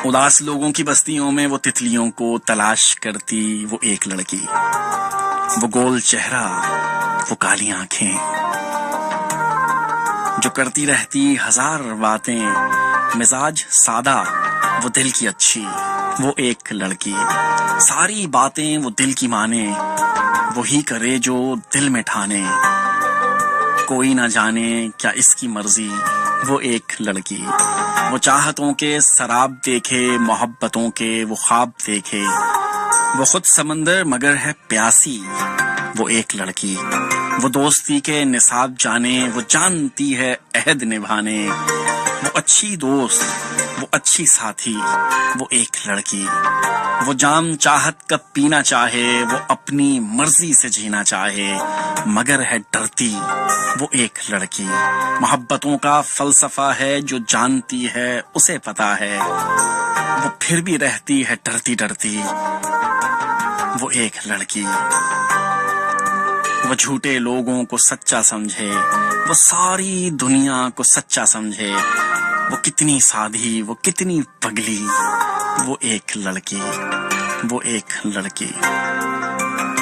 اداس لوگوں کی بستیوں میں وہ تتلیوں کو تلاش کرتی وہ ایک لڑکی، وہ گول چہرہ، وہ کالی آنکھیں، جو کرتی رہتی ہزار باتیں، مزاج سادہ وہ دل کی اچھی، وہ ایک لڑکی، ساری باتیں وہ دل کی مانے، وہی کرے جو دل میں ٹھانے، کوئی نہ جانے کیا اس کی مرضی، وہ ایک لڑکی، وہ چاہتوں کے سراب دیکھے، محبتوں کے وہ خواب دیکھے، وہ خود سمندر مگر ہے پیاسی، وہ ایک لڑکی، وہ دوستی کے نصاب جانے، وہ جانتی ہے عہد نبھانے، وہ اچھی دوست، وہ اچھی ساتھی، وہ ایک لڑکی، وہ جام چاہت کا پینا چاہے، وہ اپنی مرضی سے جینا چاہے مگر ہے ڈرتی، وہ ایک لڑکی، محبتوں کا فلسفہ ہے جو جانتی ہے اسے پتا ہے، وہ پھر بھی رہتی ہے ڈرتی ڈرتی، وہ ایک لڑکی، وہ جھوٹے لوگوں کو سچا سمجھے، وہ ساری دنیا کو سچا سمجھے، وہ کتنی سادھی، وہ کتنی پگلی، وہ ایک لڑکی، وہ ایک لڑکی۔